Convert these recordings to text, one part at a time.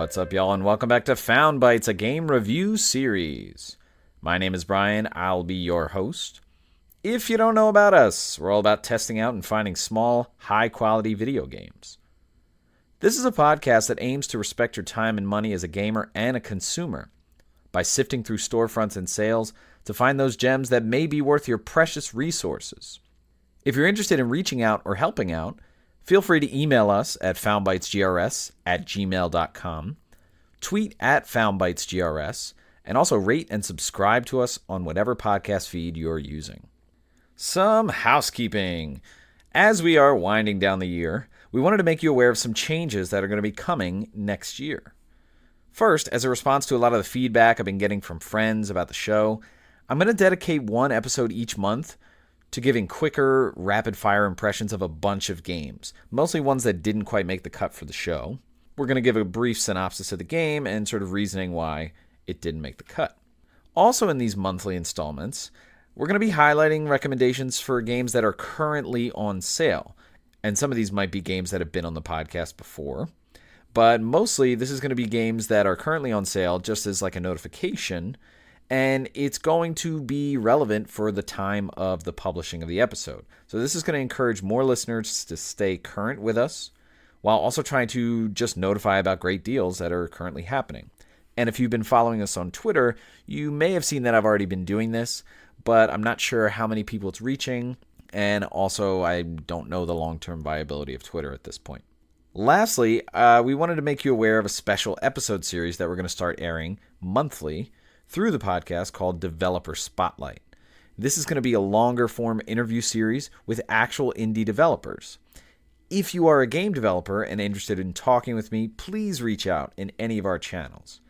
What's up, y'all, and welcome back to Found Bytes, a game review series. My name is Brian. I'll be your host. If you don't know about us, we're all about testing out and finding small, high-quality video games. This is a podcast that aims to respect your time and money as a gamer and a consumer by sifting through storefronts and sales to find those gems that may be worth your precious resources. If you're interested in reaching out or helping out, feel free to email us at foundbytesgrs@gmail.com, tweet at foundbytesgrs, and also rate and subscribe to us on whatever podcast feed you're using. Some housekeeping. As we are winding down the year, we wanted to make you aware of some changes that are going to be coming next year. First, as a response to a lot of the feedback I've been getting from friends about the show, I'm going to dedicate one episode each month to giving quicker, rapid-fire impressions of a bunch of games, mostly ones that didn't quite make the cut for the show. We're going to give a brief synopsis of the game and sort of reasoning why it didn't make the cut. Also in these monthly installments, we're going to be highlighting recommendations for games that are currently on sale. And some of these might be games that have been on the podcast before. But mostly, this is going to be games that are currently on sale just as like a notification. And it's going to be relevant for the time of the publishing of the episode. So this is going to encourage more listeners to stay current with us, while also trying to just notify about great deals that are currently happening. And if you've been following us on Twitter, you may have seen that I've already been doing this, but I'm not sure how many people it's reaching, and also I don't know the long-term viability of Twitter at this point. Lastly, we wanted to make you aware of a special episode series that we're going to start airing monthly through the podcast called Developer Spotlight. This is going to be a longer-form interview series with actual indie developers. If you are a game developer and interested in talking with me, please reach out in any of our channels.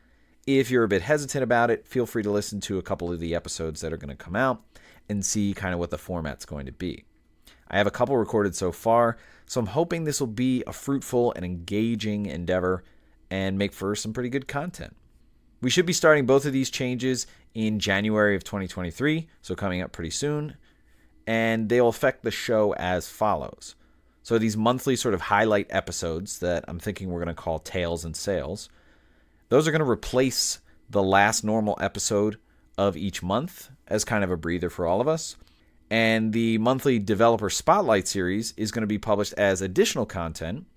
If you're a bit hesitant about it, feel free to listen to a couple of the episodes that are going to come out and see kind of what the format's going to be. I have a couple recorded so far, so I'm hoping this will be a fruitful and engaging endeavor and make for some pretty good content. We should be starting both of these changes in January of 2023, so coming up pretty soon, and they'll affect the show as follows. So these monthly sort of highlight episodes that I'm thinking we're going to call Tales and Sales, those are going to replace the last normal episode of each month as kind of a breather for all of us. And the monthly Developer Spotlight series is going to be published as additional content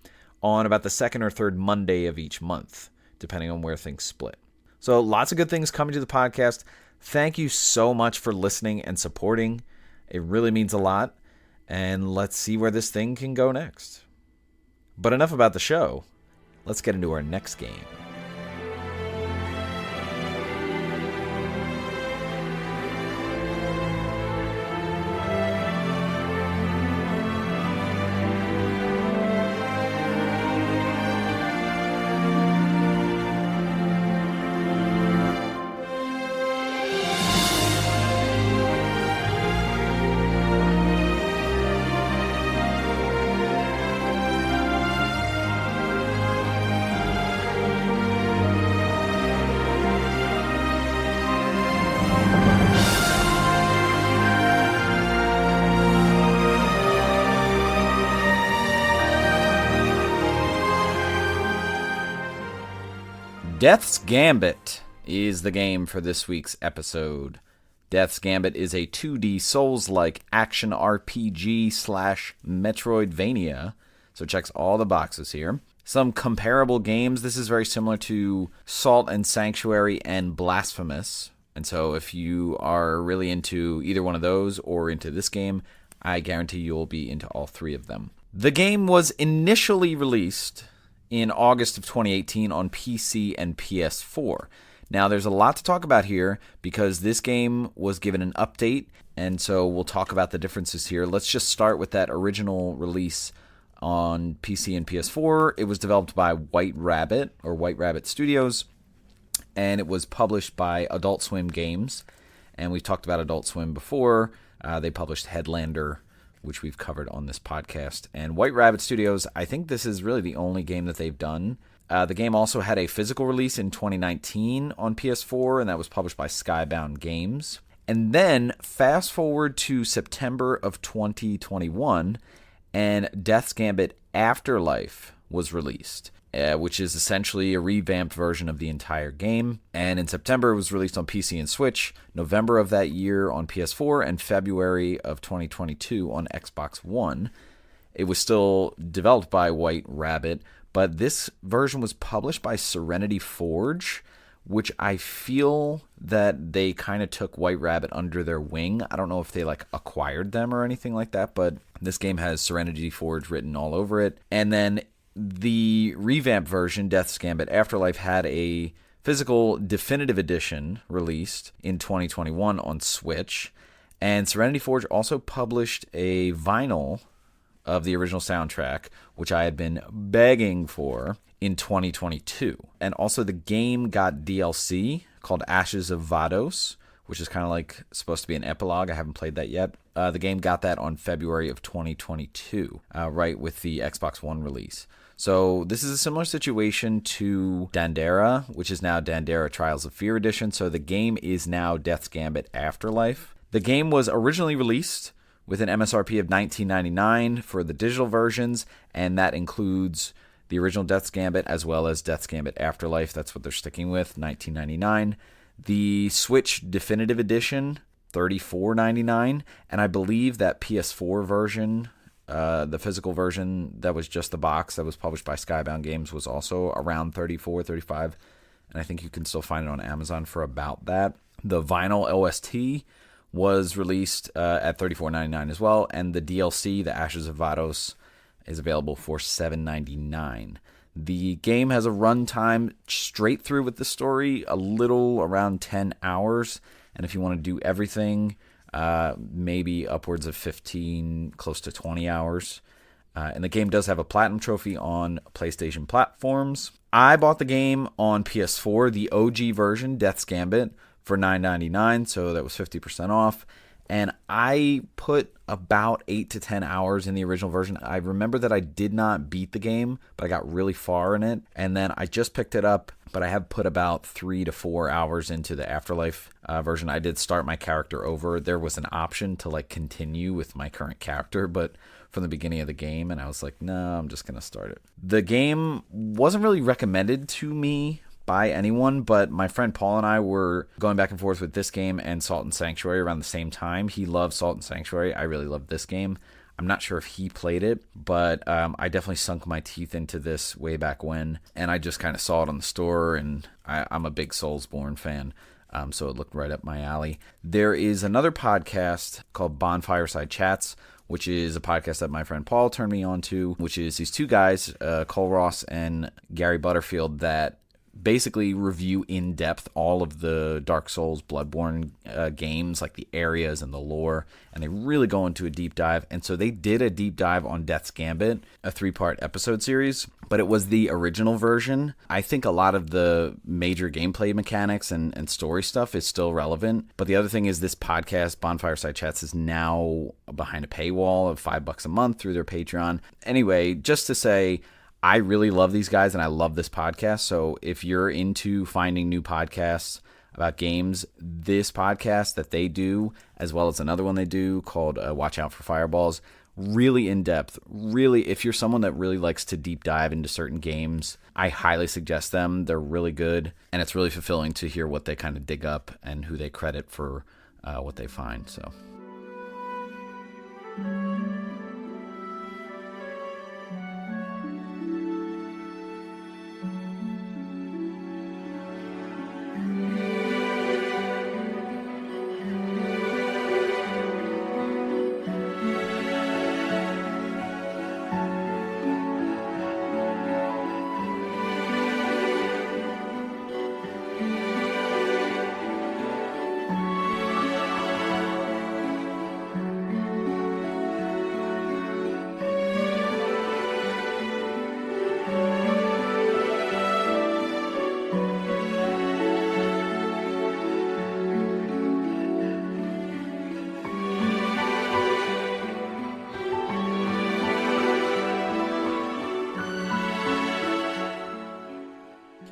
on about the second or third Monday of each month, depending on where things split. So lots of good things coming to the podcast. Thank you so much for listening and supporting. It really means a lot. And let's see where this thing can go next. But enough about the show. Let's get into our next game. Death's Gambit is the game for this week's episode. Death's Gambit is a 2D Souls-like action RPG / Metroidvania, so checks all the boxes here. Some comparable games. This is very similar to Salt and Sanctuary and Blasphemous, and so if you are really into either one of those or into this game, I guarantee you'll be into all three of them. The game was initially released in August of 2018 on PC and PS4. Now, there's a lot to talk about here because this game was given an update, and so we'll talk about the differences here. Let's just start with that original release on PC and PS4. It was developed by White Rabbit Studios, and it was published by Adult Swim Games. And we've talked about Adult Swim before. They published Headlander, which we've covered on this podcast. And White Rabbit Studios, I think this is really the only game that they've done. The game also had a physical release in 2019 on PS4, and that was published by Skybound Games. And then, fast forward to September of 2021, and Death's Gambit Afterlife was released. which is essentially a revamped version of the entire game. And in September, it was released on PC and Switch, November of that year on PS4, and February of 2022 on Xbox One. It was still developed by White Rabbit, but this version was published by Serenity Forge, which I feel that they kind of took White Rabbit under their wing. I don't know if they acquired them or anything like that, but this game has Serenity Forge written all over it. And then the revamped version, Death's Gambit Afterlife, had a physical definitive edition released in 2021 on Switch. And Serenity Forge also published a vinyl of the original soundtrack, which I had been begging for, in 2022. And also the game got DLC called Ashes of Vados, which is kind of supposed to be an epilogue. I haven't played that yet. The game got that on February of 2022, right with the Xbox One release. So this is a similar situation to Dandara, which is now Dandara Trials of Fear Edition. So the game is now Death's Gambit Afterlife. The game was originally released with an MSRP of $19.99 for the digital versions, and that includes the original Death's Gambit as well as Death's Gambit Afterlife. That's what they're sticking with, $19.99. The Switch Definitive Edition, $34.99, and I believe that PS4 version, the physical version that was just the box that was published by Skybound Games, was also around $34, $35, and I think you can still find it on Amazon for about that. The vinyl OST was released at $34.99 as well, and the DLC, The Ashes of Vados, is available for $7.99. The game has a runtime straight through with the story, a little around 10 hours, and if you want to do everything, maybe upwards of 15, close to 20 hours. And the game does have a Platinum Trophy on PlayStation platforms. I bought the game on PS4, the OG version, Death's Gambit, for $9.99, so that was 50% off. And I put about 8 to 10 hours in the original version. I remember that I did not beat the game, but I got really far in it. And then I just picked it up, but I have put about 3 to 4 hours into the Afterlife version. I did start my character over. There was an option to continue with my current character, but from the beginning of the game, and I was like, no, I'm just going to start it. The game wasn't really recommended to me by anyone, but my friend Paul and I were going back and forth with this game and Salt and Sanctuary around the same time. He loved Salt and Sanctuary. I really loved this game. I'm not sure if he played it, but I definitely sunk my teeth into this way back when, and I just kind of saw it on the store, and I'm a big Soulsborne fan, so it looked right up my alley. There is another podcast called Bonfireside Chats, which is a podcast that my friend Paul turned me on to, which is these two guys, Cole Ross and Gary Butterfield, that basically review in depth all of the Dark Souls, Bloodborne games, like the areas and the lore, and they really go into a deep dive. And so they did a deep dive on Death's Gambit, a 3-part episode series, but it was the original version. I think a lot of the major gameplay mechanics and story stuff is still relevant. But the other thing is this podcast, Bonfireside Chats, is now behind a paywall of $5 a month through their Patreon. Anyway, just to say, I really love these guys and I love this podcast. So if you're into finding new podcasts about games, this podcast that they do, as well as another one they do called Watch Out for Fireballs, really in depth. Really, if you're someone that really likes to deep dive into certain games, I highly suggest them. They're really good, and it's really fulfilling to hear what they kind of dig up and who they credit for what they find. So.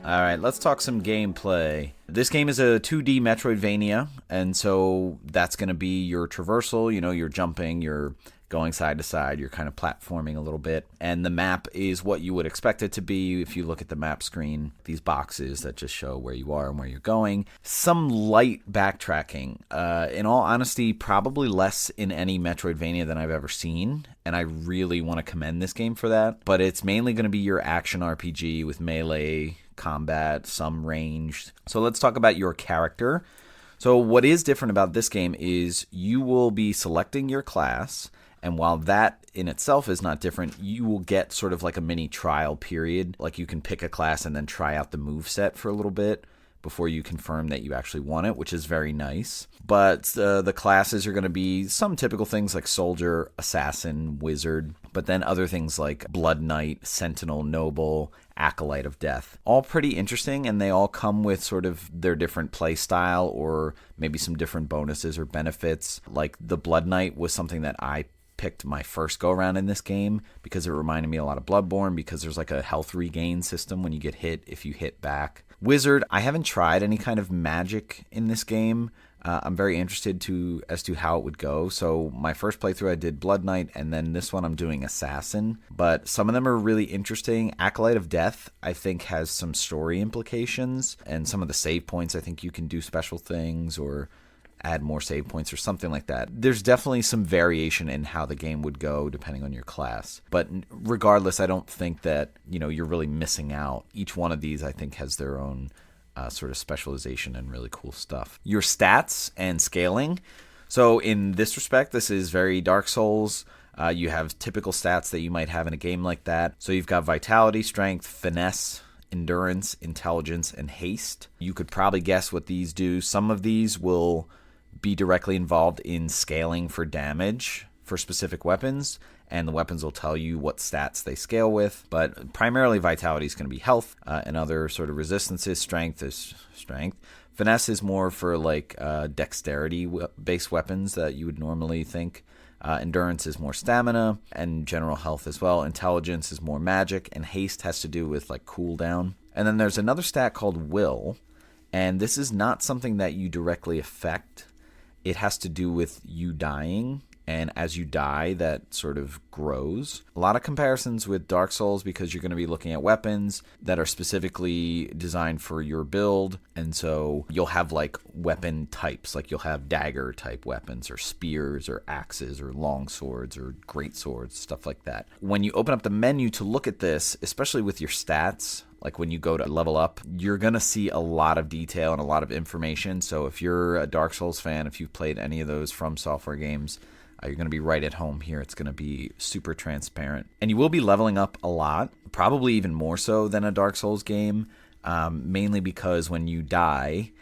All right, let's talk some gameplay. This game is a 2D Metroidvania, and so that's going to be your traversal. You know, you're jumping, you're going side to side. You're kind of platforming a little bit. And the map is what you would expect it to be if you look at the map screen. These boxes that just show where you are and where you're going. Some light backtracking. In all honesty, probably less in any Metroidvania than I've ever seen. And I really want to commend this game for that. But it's mainly going to be your action RPG with melee combat, some ranged. So let's talk about your character. So what is different about this game is you will be selecting your class, and while that in itself is not different, you will get sort of like a mini trial period. Like you can pick a class and then try out the moveset for a little bit before you confirm that you actually want it, which is very nice. But the classes are going to be some typical things like soldier, assassin, wizard, but then other things like blood knight, sentinel, noble, acolyte of death. All pretty interesting, and they all come with sort of their different play style or maybe some different bonuses or benefits. Like the blood knight was something that I picked my first go around in this game because it reminded me a lot of Bloodborne, because there's like a health regain system when you get hit if you hit back. Wizard, I haven't tried any kind of magic in this game. I'm very interested as to how it would go. So my first playthrough I did Blood Knight, and then this one I'm doing Assassin. But some of them are really interesting. Acolyte of Death, I think, has some story implications, and some of the save points, I think you can do special things or add more save points or something like that. There's definitely some variation in how the game would go depending on your class. But regardless, I don't think that, you're really missing out. Each one of these, I think, has their own sort of specialization and really cool stuff. Your stats and scaling. So in this respect, this is very Dark Souls. You have typical stats that you might have in a game like that. So you've got vitality, strength, finesse, endurance, intelligence, and haste. You could probably guess what these do. Some of these will be directly involved in scaling for damage for specific weapons, and the weapons will tell you what stats they scale with. But primarily vitality is going to be health, and other sort of resistances. Strength is strength. Finesse is more for like dexterity based weapons that you would normally think. Endurance is more stamina and general health as well. Intelligence is more magic, and haste has to do with like cooldown. And then there's another stat called will, and this is not something that you directly affect. It has to do with you dying, and as you die, that sort of grows. A lot of comparisons with Dark Souls because you're going to be looking at weapons that are specifically designed for your build, and so you'll have like weapon types, like you'll have dagger type weapons or spears or axes or long swords or great swords, stuff like that. When you open up the menu to look at this, especially with your stats, like when you go to level up, you're going to see a lot of detail and a lot of information. So if you're a Dark Souls fan, if you've played any of those From Software games, you're going to be right at home here. It's going to be super transparent. And you will be leveling up a lot, probably even more so than a Dark Souls game, mainly because when you die,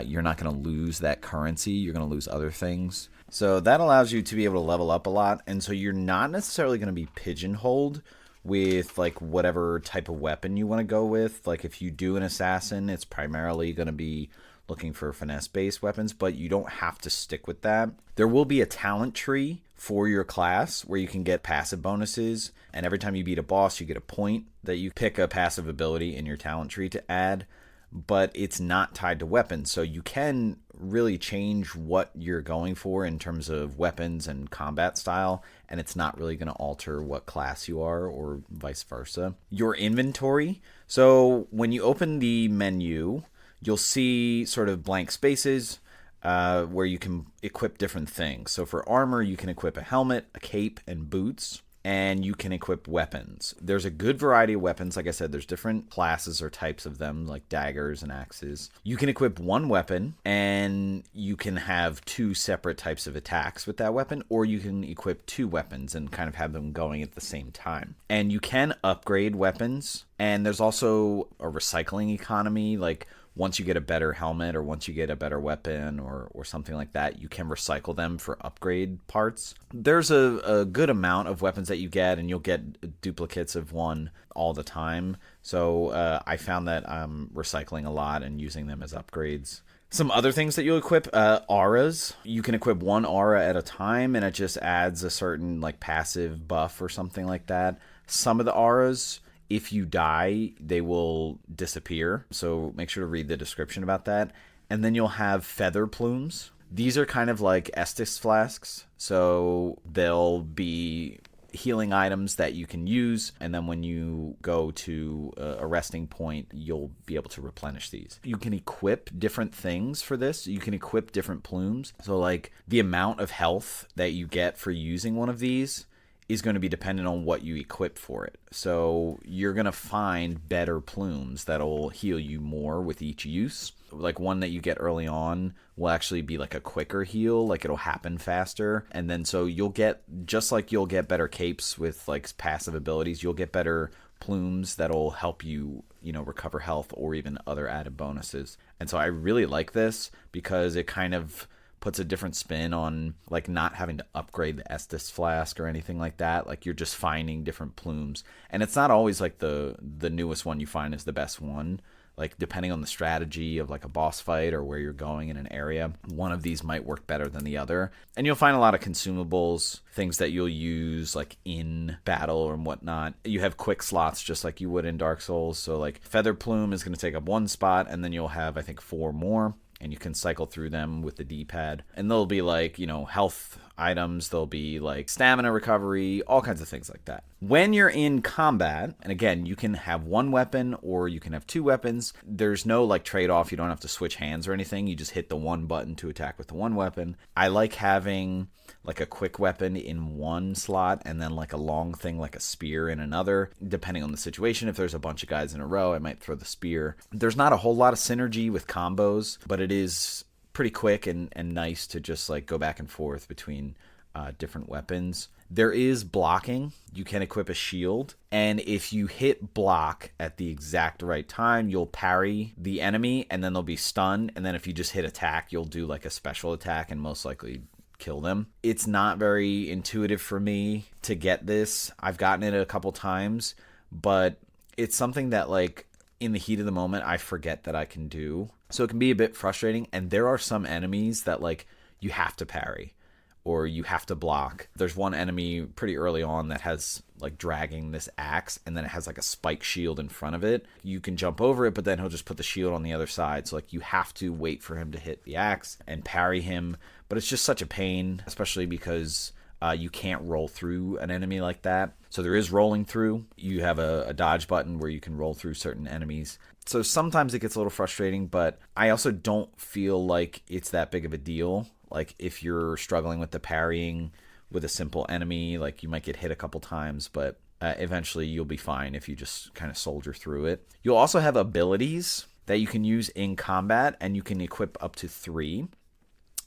you're not going to lose that currency. You're going to lose other things. So that allows you to be able to level up a lot. And so you're not necessarily going to be pigeonholed with like whatever type of weapon you want to go with. Like if you do an assassin, it's primarily going to be looking for finesse-based weapons, but you don't have to stick with that. There will be a talent tree for your class where you can get passive bonuses, and every time you beat a boss, you get a point that you pick a passive ability in your talent tree to add, but it's not tied to weapons, so you can really change what you're going for in terms of weapons and combat style, and it's not really going to alter what class you are or vice versa. Your inventory. So when you open the menu, you'll see sort of blank spaces where you can equip different things. So for armor, you can equip a helmet, a cape, and boots, and you can equip weapons. There's a good variety of weapons. Like I said, there's different classes or types of them, like daggers and axes. You can equip one weapon, and you can have two separate types of attacks with that weapon, or you can equip two weapons and kind of have them going at the same time. And you can upgrade weapons, and there's also a recycling economy, like once you get a better helmet or once you get a better weapon or something like that, you can recycle them for upgrade parts. There's a good amount of weapons that you get, and you'll get duplicates of one all the time. So I found that I'm recycling a lot and using them as upgrades. Some other things that you'll equip, auras. You can equip one aura at a time, and it just adds a certain like passive buff or something like that. Some of the auras, if you die, they will disappear. So make sure to read the description about that. And then you'll have feather plumes. These are kind of like Estus flasks, so they'll be healing items that you can use, and then when you go to a resting point, you'll be able to replenish these. You can equip different things for this. You can equip different plumes. So like the amount of health that you get for using one of these is going to be dependent on what you equip for it. So you're going to find better plumes that'll heal you more with each use. Like one that you get early on will actually be like a quicker heal, like it'll happen faster. And then so you'll get, just like you'll get better capes with like passive abilities, you'll get better plumes that'll help you, recover health or even other added bonuses. And so I really like this because it kind of puts a different spin on like not having to upgrade the Estus flask or anything like that. Like you're just finding different plumes, and it's not always like the newest one you find is the best one. Like depending on the strategy of like a boss fight or where you're going in an area, one of these might work better than the other. And you'll find a lot of consumables, things that you'll use like in battle and whatnot. You have quick slots just like you would in Dark Souls. So like Feather Plume is going to take up one spot, and then you'll have I think 4 more. And you can cycle through them with the D-pad. And they'll be like, health items. They'll be like stamina recovery, all kinds of things like that. When you're in combat, and again, you can have one weapon or you can have 2 weapons. There's no like trade-off. You don't have to switch hands or anything. You just hit the one button to attack with the one weapon. I like having like a quick weapon in one slot and then like a long thing like a spear in another, depending on the situation. If there's a bunch of guys in a row, I might throw the spear. There's not a whole lot of synergy with combos, but it is pretty quick and nice to just like go back and forth between different weapons. There is blocking. You can equip a shield, and if you hit block at the exact right time, you'll parry the enemy and then they'll be stunned, and then if you just hit attack, you'll do like a special attack and most likely kill them. It's not very intuitive for me to get this. I've gotten it a couple times, but it's something that like in the heat of the moment I forget that I can do. So it can be a bit frustrating, and there are some enemies that like you have to parry or you have to block. There's one enemy pretty early on that has like dragging this axe, and then it has like a spike shield in front of it. You can jump over it, but then he'll just put the shield on the other side. So like you have to wait for him to hit the axe and parry him. But it's just such a pain, especially because you can't roll through an enemy like that. So there is rolling through. You have a dodge button where you can roll through certain enemies. So sometimes it gets a little frustrating, but I also don't feel like it's that big of a deal. Like if you're struggling with the parrying with a simple enemy, like you might get hit a couple times, but eventually you'll be fine if you just kind of soldier through it. You'll also have abilities that you can use in combat, and you can equip up to 3.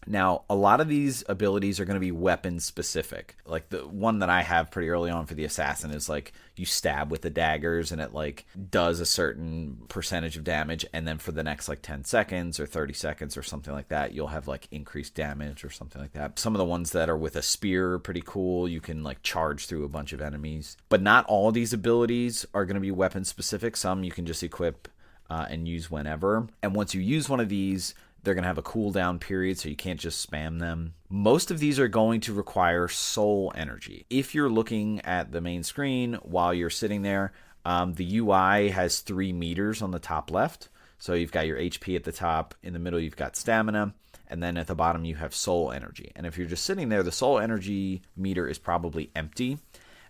Now, a lot of these abilities are going to be weapon specific. Like the one that I have pretty early on for the assassin is like you stab with the daggers and it like does a certain percentage of damage, and then for the next like 10 seconds or 30 seconds or something like that, you'll have like increased damage or something like that. Some of the ones that are with a spear are pretty cool. You can like charge through a bunch of enemies. But not all of these abilities are going to be weapon specific. Some you can just equip and use whenever. And once you use one of these, they're going to have a cooldown period, so you can't just spam them. Most of these are going to require soul energy. If you're looking at the main screen while you're sitting there, the UI has 3 meters on the top left. So you've got your HP at the top. In the middle, you've got stamina. And then at the bottom, you have soul energy. And if you're just sitting there, the soul energy meter is probably empty.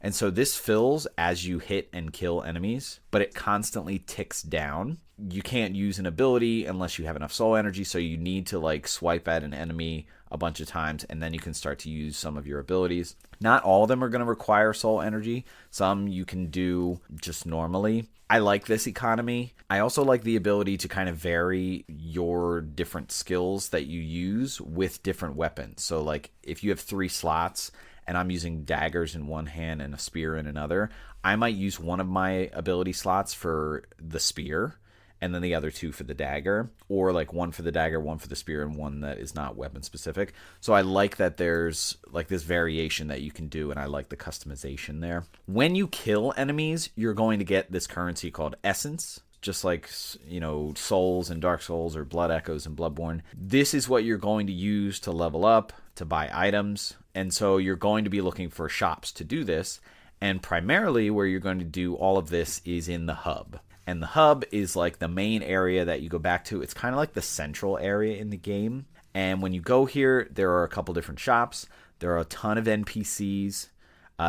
And so this fills as you hit and kill enemies, but it constantly ticks down. You can't use an ability unless you have enough soul energy, so you need to like swipe at an enemy a bunch of times, and then you can start to use some of your abilities. Not all of them are going to require soul energy. Some you can do just normally. I like this economy. I also like the ability to kind of vary your different skills that you use with different weapons. So like if you have 3 slots, and I'm using daggers in one hand and a spear in another, I might use one of my ability slots for the spear and then the other 2 for the dagger, or like one for the dagger, one for the spear, and one that is not weapon specific. So I like that there's like this variation that you can do, and I like the customization there. When you kill enemies, you're going to get this currency called essence. Just like, Souls in Dark Souls or Blood Echoes in Bloodborne. This is what you're going to use to level up, to buy items. And so you're going to be looking for shops to do this. And primarily where you're going to do all of this is in the hub. And the hub is like the main area that you go back to. It's kind of like the central area in the game. And when you go here, there are a couple different shops. There are a ton of NPCs.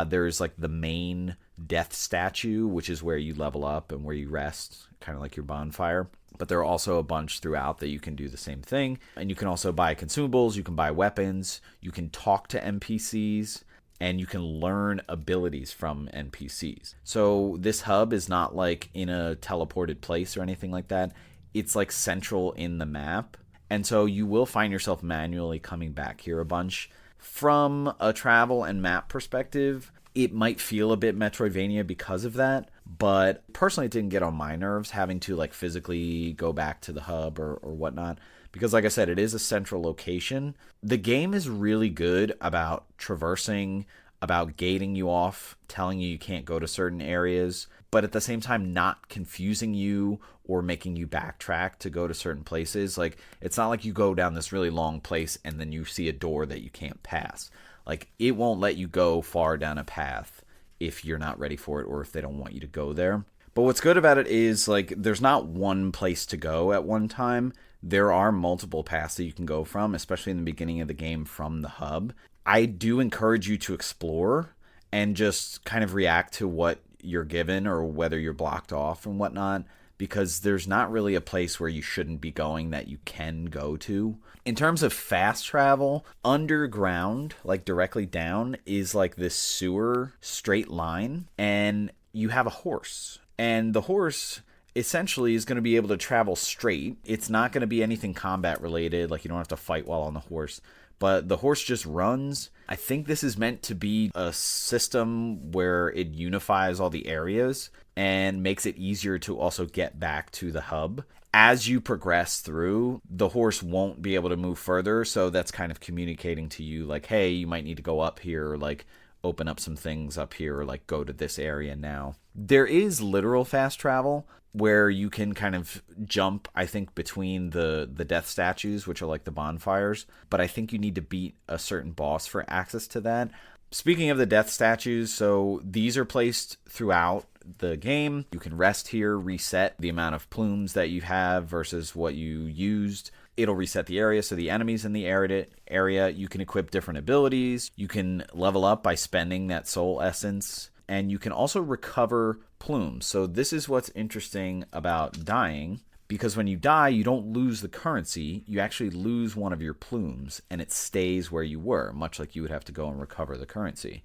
There's like the main death statue, which is where you level up and where you rest, kind of like your bonfire. But there are also a bunch throughout that you can do the same thing. And you can also buy consumables, you can buy weapons, you can talk to NPCs, and you can learn abilities from NPCs. So this hub is not like in a teleported place or anything like that. It's like central in the map. And so you will find yourself manually coming back here a bunch. From a travel and map perspective, it might feel a bit Metroidvania because of that, but personally it didn't get on my nerves having to like physically go back to the hub or whatnot, because like I said, it is a central location. The game is really good about traversing, about gating you off, telling you can't go to certain areas, but at the same time not confusing you or making you backtrack to go to certain places. Like, it's not like you go down this really long place and then you see a door that you can't pass. Like, it won't let you go far down a path if you're not ready for it or if they don't want you to go there. But what's good about it is, like, there's not one place to go at one time. There are multiple paths that you can go from, especially in the beginning of the game from the hub. I do encourage you to explore and just kind of react to what you're given or whether you're blocked off and whatnot, because there's not really a place where you shouldn't be going that you can go to. In terms of fast travel, underground, like directly down, is like this sewer straight line, and you have a horse. And the horse essentially is going to be able to travel straight. It's not going to be anything combat related, like you don't have to fight while on the horse. But the horse just runs. I think this is meant to be a system where it unifies all the areas and makes it easier to also get back to the hub. As you progress through, the horse won't be able to move further, so that's kind of communicating to you, like, hey, you might need to go up here, or like open up some things up here, or like go to this area now. There is literal fast travel where you can kind of jump, I think, between the death statues, which are like the bonfires, but I think you need to beat a certain boss for access to that. Speaking of the death statues, so these are placed throughout the game. You can rest here, reset the amount of plumes that you have versus what you used. It'll reset the area, so the enemies in the area, you can equip different abilities. You can level up by spending that soul essence, and you can also recover plumes. So this is what's interesting about dying, because when you die, you don't lose the currency, you actually lose one of your plumes, and it stays where you were, much like you would have to go and recover the currency.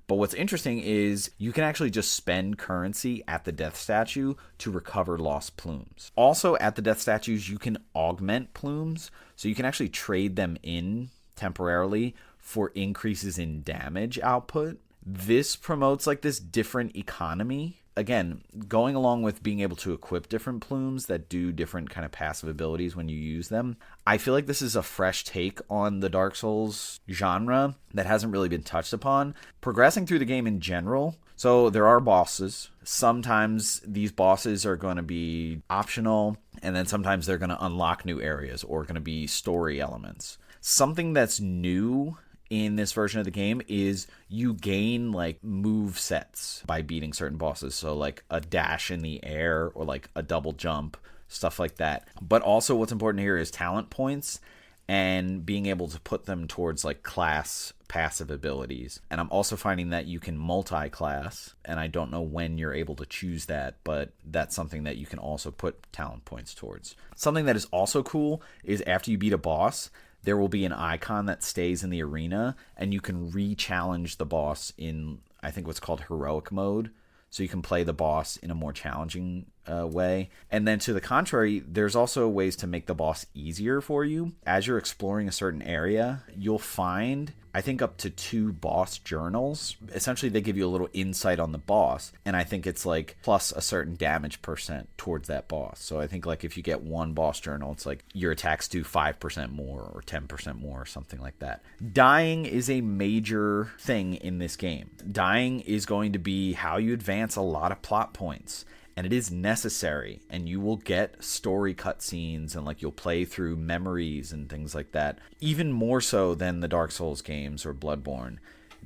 But what's interesting is you can actually just spend currency at the death statue to recover lost plumes. Also, at the death statues, you can augment plumes, so you can actually trade them in temporarily for increases in damage output. This promotes like this different economy. Again, going along with being able to equip different plumes that do different kind of passive abilities when you use them. I feel like this is a fresh take on the Dark Souls genre that hasn't really been touched upon. Progressing through the game in general, so there are bosses. Sometimes these bosses are going to be optional, and then sometimes they're going to unlock new areas or going to be story elements. Something that's new in this version of the game is you gain like move sets by beating certain bosses, so like a dash in the air or like a double jump, stuff like that. But also what's important here is talent points and being able to put them towards like class passive abilities. And I'm also finding that you can multi-class, and I don't know when you're able to choose that, but that's something that you can also put talent points towards. Something that is also cool is after you beat a boss, there will be an icon that stays in the arena, and you can re-challenge the boss in, I think, what's called heroic mode. So you can play the boss in a more challenging way. And then to the contrary, there's also ways to make the boss easier for you. As you're exploring a certain area, you'll find, I think, up to 2 boss journals. Essentially, they give you a little insight on the boss, and I think it's like plus a certain damage percent towards that boss. So I think like if you get 1 boss journal, it's like your attacks do 5% more or 10% more or something like that. Dying is a major thing in this game. Dying is going to be how you advance a lot of plot points. And it is necessary, and you will get story cutscenes, and like you'll play through memories and things like that. Even more so than the Dark Souls games or Bloodborne.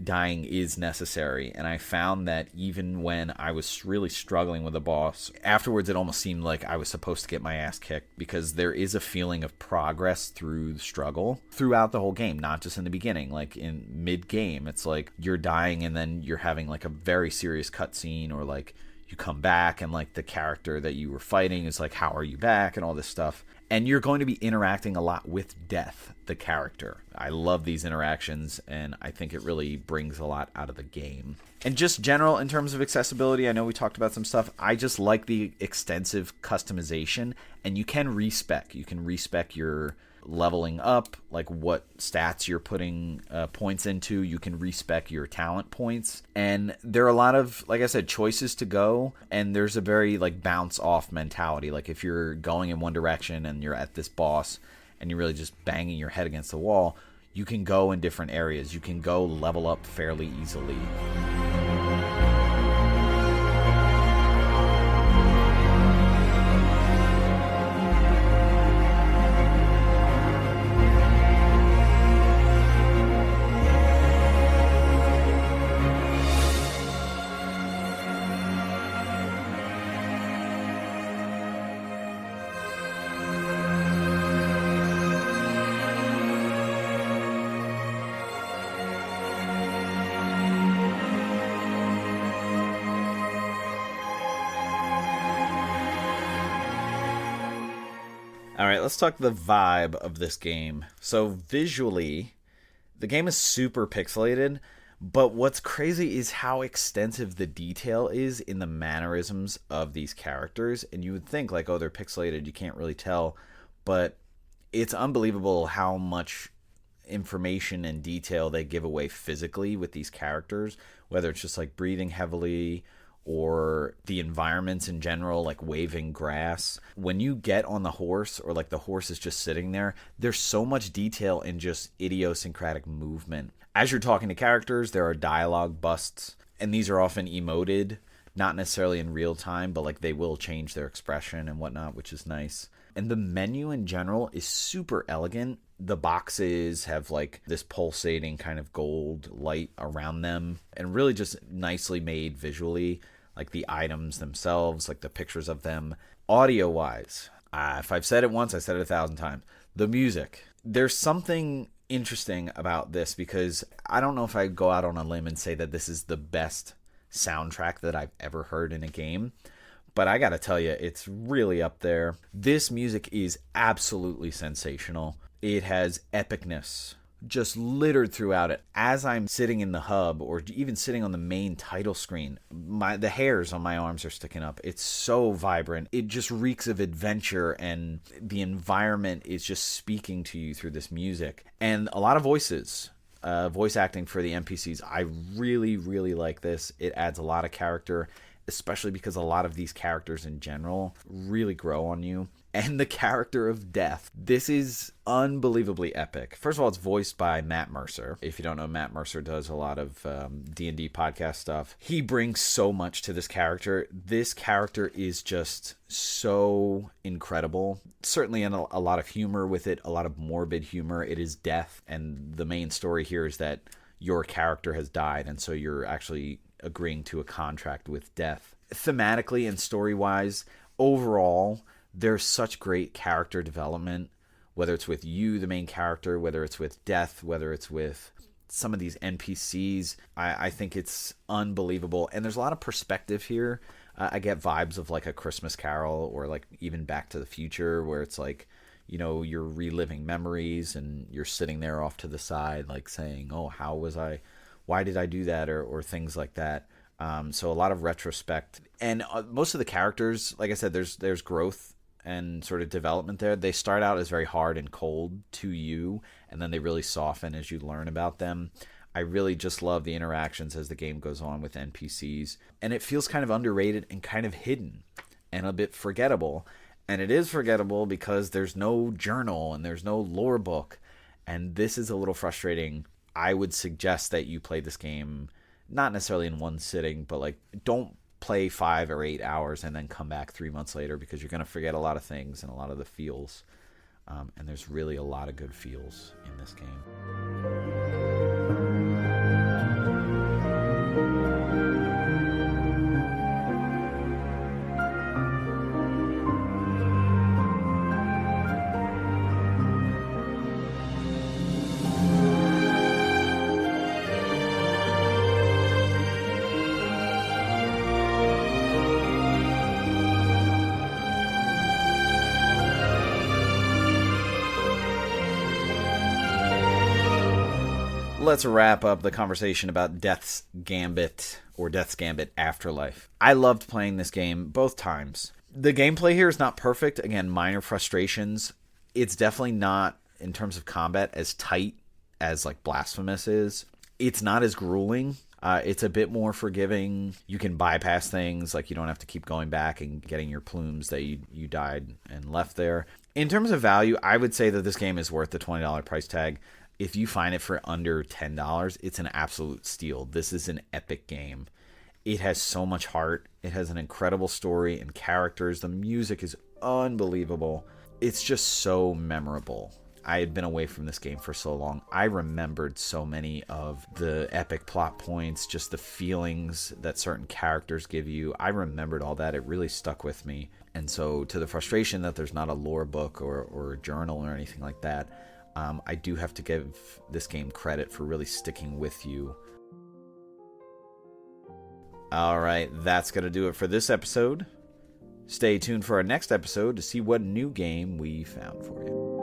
dying is necessary. And I found that even when I was really struggling with a boss, afterwards it almost seemed like I was supposed to get my ass kicked, because there is a feeling of progress through the struggle throughout the whole game, not just in the beginning. Like in mid-game, it's like you're dying and then you're having like a very serious cutscene, or like you come back and like the character that you were fighting is like, how are you back, and all this stuff. And you're going to be interacting a lot with Death, the character. I love these interactions, and I think it really brings a lot out of the game. And just general, in terms of accessibility, I know we talked about some stuff. I just like the extensive customization, and you can respec. You can respec your leveling up, like what stats you're putting points into. You can respec your talent points, and there are a lot of, like I said, choices to go, and there's a very like bounce off mentality. Like if you're going in one direction and you're at this boss and you're really just banging your head against the wall, you can go in different areas. You can go level up fairly easily. All right, let's talk the vibe of this game. So visually, the game is super pixelated, but what's crazy is how extensive the detail is in the mannerisms of these characters. And you would think like, oh, they're pixelated, you can't really tell, but it's unbelievable how much information and detail they give away physically with these characters, whether it's just like breathing heavily or the environments in general, like waving grass. When you get on the horse, or like the horse is just sitting there, there's so much detail in just idiosyncratic movement. As you're talking to characters, there are dialogue busts, and these are often emoted, not necessarily in real time, but like they will change their expression and whatnot, which is nice. And the menu in general is super elegant. The boxes have like this pulsating kind of gold light around them, and really just nicely made visually, like the items themselves, like the pictures of them. Audio wise, if I've said it once, I said it 1,000 times. The music. There's something interesting about this, because I don't know if I'd go out on a limb and say that this is the best soundtrack that I've ever heard in a game, but I gotta tell you, it's really up there. This music is absolutely sensational. It has epicness just littered throughout it. As I'm sitting in the hub, or even sitting on the main title screen, the hairs on my arms are sticking up. It's so vibrant. It just reeks of adventure, and the environment is just speaking to you through this music. And a lot of voices. Voice acting for the NPCs. I really, really like this. It adds a lot of character, especially because a lot of these characters in general really grow on you. And the character of Death. This is unbelievably epic. First of all, it's voiced by Matt Mercer. If you don't know, Matt Mercer does a lot of D&D podcast stuff. He brings so much to this character. This character is just so incredible. Certainly in a lot of humor with it, a lot of morbid humor. It is death, and the main story here is that your character has died, and so you're actually agreeing to a contract with death. Thematically and story-wise, overall, there's such great character development, whether it's with you, the main character, whether it's with Death, whether it's with some of these NPCs. I think it's unbelievable. And there's a lot of perspective here. I get vibes of like a Christmas Carol, or like even Back to the Future, where it's like, you know, you're reliving memories and you're sitting there off to the side, like saying, oh, how was I, why did I do that, or things like that. So a lot of retrospect. And most of the characters, like I said, there's growth and sort of development there. They start out as very hard and cold to you, and then they really soften as you learn about them. I really just love the interactions as the game goes on with NPCs, and it feels kind of underrated and kind of hidden and a bit forgettable. And it is forgettable because there's no journal and there's no lore book, and this is a little frustrating. I would suggest that you play this game not necessarily in one sitting, but like don't play 5 or 8 hours and then come back 3 months later, because you're going to forget a lot of things and a lot of the feels. And there's really a lot of good feels in this game. let's wrap up the conversation about Death's Gambit, or Death's Gambit Afterlife. I loved playing this game both times. The gameplay here is not perfect. Again, minor frustrations. It's definitely not, in terms of combat, as tight as like Blasphemous is. It's not as grueling. It's a bit more forgiving. You can bypass things, like you don't have to keep going back and getting your plumes that you died and left there. In terms of value, I would say that this game is worth the $20 price tag. If you find it for under $10, it's an absolute steal. This is an epic game. It has so much heart. It has an incredible story and characters. The music is unbelievable. It's just so memorable. I had been away from this game for so long. I remembered so many of the epic plot points, just the feelings that certain characters give you. I remembered all that. It really stuck with me. And so, to the frustration that there's not a lore book or a journal or anything like that, I do have to give this game credit for really sticking with you. Alright, that's going to do it for this episode. Stay tuned for our next episode to see what new game we found for you.